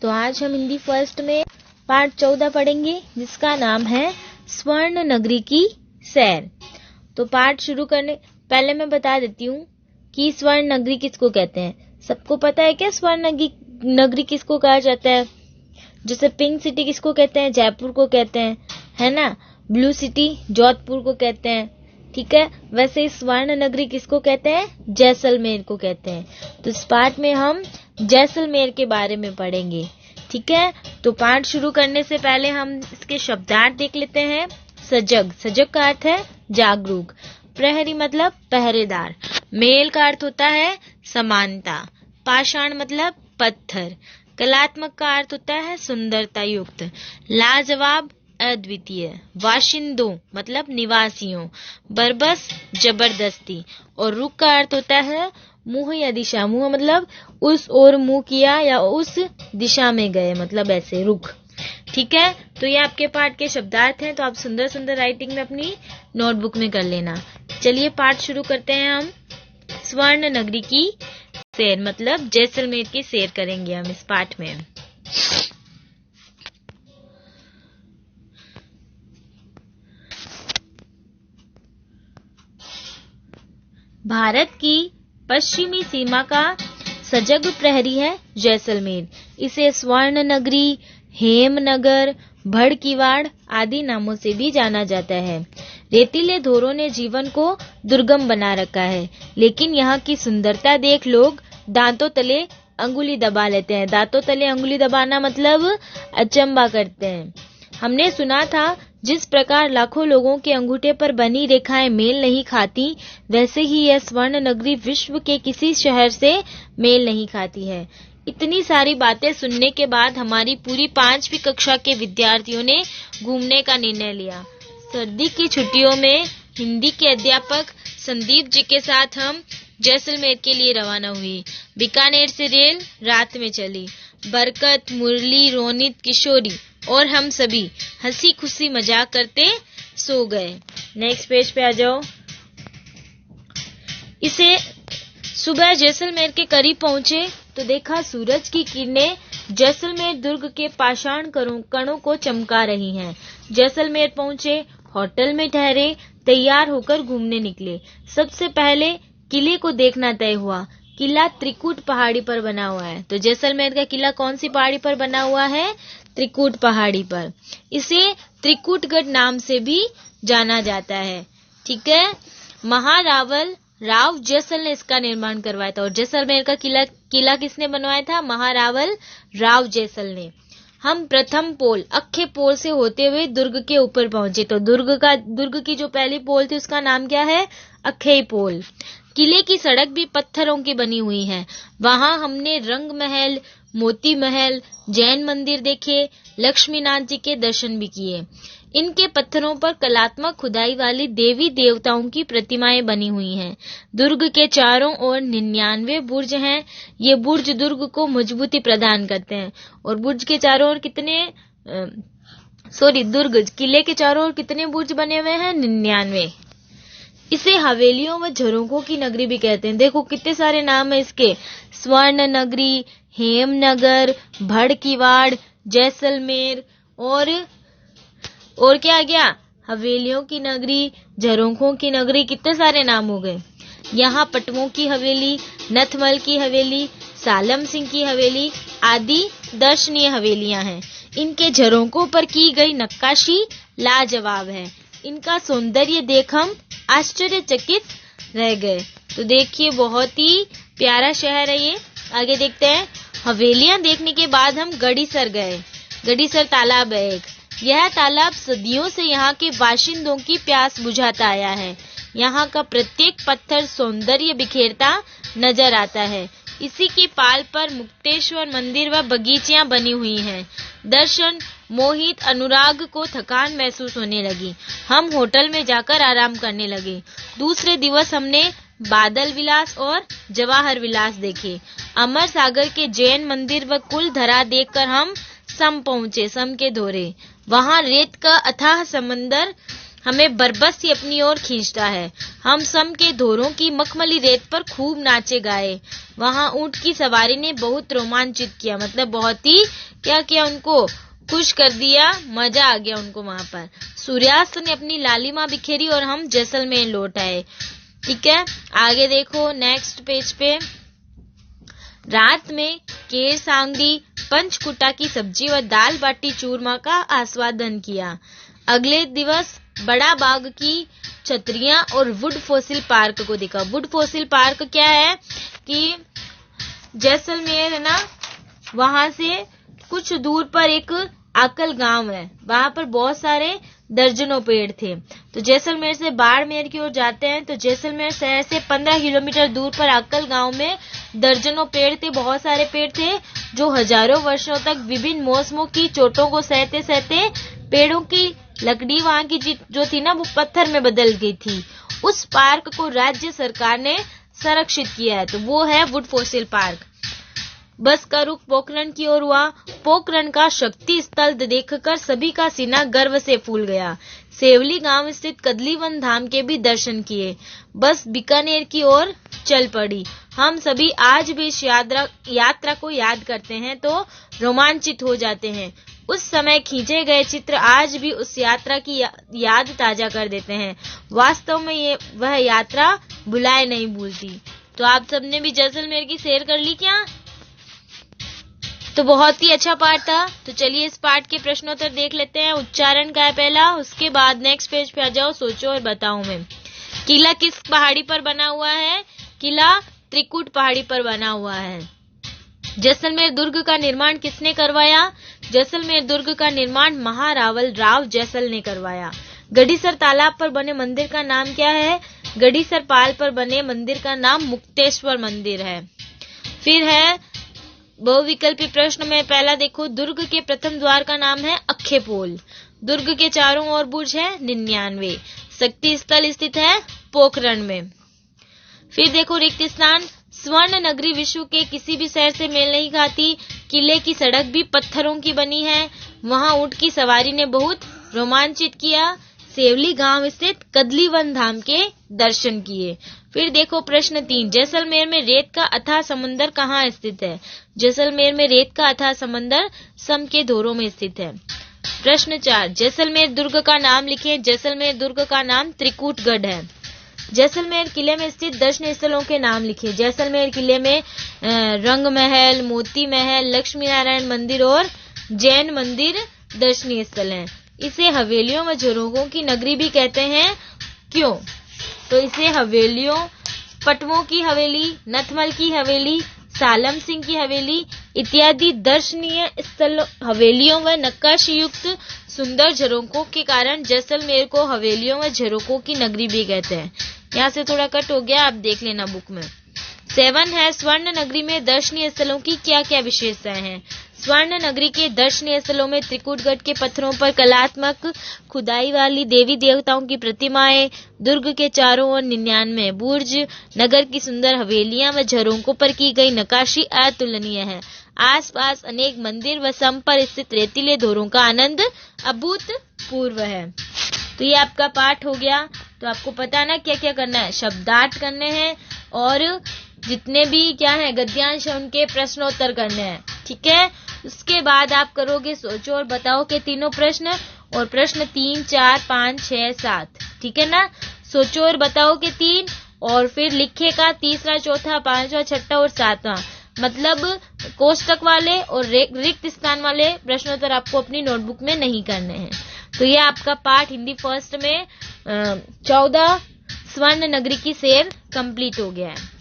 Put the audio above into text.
तो आज हम हिंदी फर्स्ट में पाठ 14 पढ़ेंगे, जिसका नाम है स्वर्ण नगरी की सैर। तो पाठ शुरू करने पहले मैं बता देती हूँ कि स्वर्ण नगरी किसको कहते हैं। सबको पता है क्या स्वर्ण नगरी किसको कहा जाता है? जैसे पिंक सिटी किसको कहते हैं? जयपुर को कहते हैं, है ना। ब्लू सिटी जोधपुर को कहते हैं, ठीक है। वैसे स्वर्ण नगरी किसको कहते हैं? जैसलमेर को कहते हैं। तो इस पाठ में हम जैसलमेर के बारे में पढ़ेंगे, ठीक है। तो पाठ शुरू करने से पहले हम इसके शब्दार्थ देख लेते हैं। सजग, सजग का अर्थ है जागरूक। प्रहरी मतलब पहरेदार। मेल का अर्थ होता है समानता। पाषाण मतलब पत्थर। कलात्मक का अर्थ होता है सुंदरता युक्त। लाजवाब अद्वितीय। वाशिंदों मतलब निवासियों। बरबस जबरदस्ती। और रुख का अर्थ होता है मुंह या दिशा। मुंह मतलब उस ओर मुंह किया या उस दिशा में गए, मतलब ऐसे रुख, ठीक है। तो ये आपके पाठ के शब्दार्थ हैं, तो आप सुंदर सुंदर राइटिंग में अपनी नोटबुक में कर लेना। चलिए पाठ शुरू करते हैं। हम स्वर्ण नगरी की सैर मतलब जैसलमेर की सैर करेंगे हम इस पाठ में। भारत की पश्चिमी सीमा का सजग प्रहरी है जैसलमेर। इसे स्वर्ण नगरी, हेमनगर, भड़कीवाड़ आदि नामों से भी जाना जाता है। रेतीले धोरों ने जीवन को दुर्गम बना रखा है, लेकिन यहाँ की सुंदरता देख लोग दांतों तले अंगुली दबा लेते हैं। दांतों तले अंगुली दबाना मतलब अचंबा करते हैं। हमने सुना था जिस प्रकार लाखों लोगों के अंगूठे पर बनी रेखाएं मेल नहीं खाती, वैसे ही यह स्वर्ण नगरी विश्व के किसी शहर से मेल नहीं खाती है। इतनी सारी बातें सुनने के बाद हमारी पूरी 5वीं कक्षा के विद्यार्थियों ने घूमने का निर्णय लिया। सर्दी की छुट्टियों में हिंदी के अध्यापक संदीप जी के साथ हम जैसलमेर के लिए रवाना हुई। बीकानेर से रेल रात में चली। बरकत, मुरली, रोनित, किशोरी और हम सभी हंसी खुशी मजाक करते सो गए। नेक्स्ट पेज पे आ जाओ। इसे सुबह जैसलमेर के करीब पहुंचे तो देखा सूरज की किरणें जैसलमेर दुर्ग के पाषाण कणों को चमका रही हैं। जैसलमेर पहुंचे, होटल में ठहरे, तैयार होकर घूमने निकले। सबसे पहले किले को देखना तय हुआ। किला त्रिकुट पहाड़ी पर बना हुआ है। तो जैसलमेर का किला कौन सी पहाड़ी पर बना हुआ है? त्रिकुट पहाड़ी पर। इसे त्रिकुटगढ़ नाम से भी जाना जाता है, ठीक है। महारावल राव जैसल ने इसका निर्माण करवाया था। और जैसलमेर का किला किसने बनवाया था? महारावल राव जैसल ने। हम प्रथम पोल अक्खे पोल से होते हुए दुर्ग के ऊपर पहुंचे। तो दुर्ग की जो पहली पोल थी उसका नाम क्या है? अक्खे पोल। किले की सड़क भी पत्थरों की बनी हुई है। वहां हमने रंग महल, मोती महल, जैन मंदिर देखे, लक्ष्मीनाथ जी के दर्शन भी किए। इनके पत्थरों पर कलात्मक खुदाई वाली देवी देवताओं की प्रतिमाएं बनी हुई हैं। दुर्ग के चारों ओर 99 बुर्ज हैं। ये बुर्ज दुर्ग को मजबूती प्रदान करते हैं। और बुर्ज के चारों ओर दुर्ग किले के चारों ओर कितने बुर्ज बने हुए हैं? 99। इसे हवेलियों व झरोखों की नगरी भी कहते हैं। देखो कितने सारे नाम है इसके। स्वर्ण नगरी, हेमनगर, भड़कीवाड़, जैसलमेर और क्या आ गया? हवेलियों की नगरी, झरोखों की नगरी, कितने सारे नाम हो गए। यहाँ पटवों की हवेली, नथमल की हवेली, सालम सिंह की हवेली आदि दर्शनीय हवेलियां हैं। इनके झरोखों पर की गई नक्काशी लाजवाब है। इनका सौंदर्य देख हम आश्चर्यचकित रह गए। तो देखिए बहुत ही प्यारा शहर है ये। आगे देखते हैं। हवेलियां देखने के बाद हम गढ़ीसर गए। गढ़ीसर तालाब है एक। यह तालाब सदियों से यहाँ के बाशिंदों की प्यास बुझाता आया है। यहाँ का प्रत्येक पत्थर सौंदर्य बिखेरता नजर आता है। इसी की पाल पर मुक्तेश्वर मंदिर व बगीचियां बनी हुई हैं। दर्शन मोहित अनुराग को थकान महसूस होने लगी। हम होटल में जाकर आराम करने लगे। दूसरे दिवस हमने बादल विलास और जवाहर विलास देखे। अमर सागर के जैन मंदिर व कुल धरा देखकर हम सम पहुंचे। सम के धोरे। वहां रेत का अथाह समंदर हमें बरबस अपनी ओर खींचता है। हम सम के धोरों की मखमली रेत पर खूब नाचे गाए। वहां ऊंट की सवारी ने बहुत रोमांचित किया, मतलब बहुत ही क्या किया, उनको खुश कर दिया, मजा आ गया उनको वहां पर। सूर्यास्त ने अपनी लालिमा बिखेरी और हम जैसलमेर लौट आए। ठीक है, आगे देखो नेक्स्ट पेज पे। रात में केर सांगरी, पंचकुटा की सब्जी व दाल बाटी चूरमा का आस्वादन किया। अगले दिवस बड़ा बाग की छतरियां और वुड फॉसिल पार्क को देखा। वुड फॉसिल पार्क क्या है कि जैसलमेर है ना, वहां से कुछ दूर पर एक आकल गांव है, वहां पर बहुत सारे दर्जनों पेड़ थे। तो जैसलमेर से बाड़मेर की ओर जाते हैं तो जैसलमेर शहर से 15 किलोमीटर दूर पर आकल गांव में दर्जनों पेड़ थे, बहुत सारे पेड़ थे जो हजारों वर्षों तक विभिन्न मौसमों की चोटों को सहते सहते पेड़ों की लकड़ी वहां की जो थी ना वो पत्थर में बदल गई थी। उस पार्क को राज्य सरकार ने संरक्षित किया है, तो वो है वुड फॉसिल पार्क। बस का रुख पोखरण की ओर हुआ। पोखरण का शक्ति स्थल देखकर सभी का सीना गर्व से फूल गया। सेवली गांव स्थित कदलीवन धाम के भी दर्शन किए। बस बीकानेर की ओर चल पड़ी। हम सभी आज भी इस यात्रा को याद करते हैं तो रोमांचित हो जाते हैं। उस समय खींचे गए चित्र आज भी उस यात्रा की याद ताजा कर देते हैं। वास्तव में वह यात्रा भुलाए नहीं भूलती। तो आप सबने भी जैसलमेर की सैर कर ली क्या? तो बहुत ही अच्छा पाठ था। तो चलिए इस पाठ के प्रश्नोत्तर देख लेते हैं। उच्चारण का है पहला, उसके बाद नेक्स्ट पेज पे आ जाओ, सोचो और बताओ मैं। किला किस पहाड़ी पर बना हुआ है? किला त्रिकुट पहाड़ी पर बना हुआ है। जैसलमेर दुर्ग का निर्माण किसने करवाया? जैसलमेर दुर्ग का निर्माण महारावल राव जैसल ने करवाया। गढ़ीसर तालाब पर बने मंदिर का नाम क्या है? गढ़ीसर पाल पर बने मंदिर का नाम मुक्तेश्वर मंदिर है। फिर है बहुविकल्पी प्रश्न में पहला देखो, दुर्ग के प्रथम द्वार का नाम है अखेपोल। दुर्ग के चारों ओर बुर्ज है 99। शक्ति स्थल स्थित है पोखरण में। फिर देखो रिक्त स्थान, स्वर्ण नगरी विश्व के किसी भी शहर से मेल नहीं खाती। किले की सड़क भी पत्थरों की बनी है। वहां ऊंट की सवारी ने बहुत रोमांचित किया। सेवली गांव स्थित कदलीवन धाम के दर्शन किए। फिर देखो प्रश्न 3, जैसलमेर में रेत का अथाह समुद्र कहाँ स्थित है? जैसलमेर में रेत का अथाह समुद्र सम के धोरों में स्थित है। प्रश्न 4, जैसलमेर दुर्ग का नाम लिखे। जैसलमेर दुर्ग का नाम त्रिकुटगढ़ है। जैसलमेर किले में स्थित दर्शनीय स्थलों के नाम लिखे। जैसलमेर किले में रंग महल, मोती महल, लक्ष्मी नारायण मंदिर और जैन मंदिर दर्शनीय स्थल हैं। इसे हवेलियों व झरोखों की नगरी भी कहते हैं। क्यों? तो इसे हवेलियों, पटवों की हवेली, नथमल की हवेली, सालम सिंह की हवेली इत्यादि दर्शनीय स्थल हवेलियों व नक्काशी युक्त सुंदर झरोखों के कारण जैसलमेर को हवेलियों व झरोखों की नगरी भी कहते हैं। यहाँ से थोड़ा कट हो गया, आप देख लेना बुक में। 7 है, स्वर्ण नगरी में दर्शनीय स्थलों की क्या क्या विशेषताएं हैं? स्वर्ण नगरी के दर्शनीय स्थलों में त्रिकुटगढ़ के पत्थरों पर कलात्मक खुदाई वाली देवी देवताओं की प्रतिमाएं, दुर्ग के चारों ओर 99 बुर्ज, नगर की सुंदर हवेलियां व झरोखों पर की गई नक्काशी अतुलनीय है। आसपास अनेक मंदिर व सम पर स्थित रेतीले धोरों का आनंद अभूतपूर्व है। तो ये आपका पाठ हो गया। तो आपको पता ना क्या क्या करना है, शब्दार्थ करने हैं और जितने भी क्या है गद्यांश है उनके प्रश्नोत्तर करने हैं। ठीक है, उसके बाद आप करोगे सोचो और बताओ के तीनों प्रश्न और प्रश्न 3, 4, 5, 6, 7। ठीक है ना, सोचो और बताओ के 3 और फिर लिखे का तीसरा, चौथा, 5वां, 6वां और 7वां, मतलब कोष्टक वाले और रिक्त स्थान वाले प्रश्नोत्तर आपको अपनी नोटबुक में नहीं करने हैं। तो ये आपका पाठ हिंदी फर्स्ट में 14 स्वर्ण नगरी की सैर कंप्लीट हो गया है।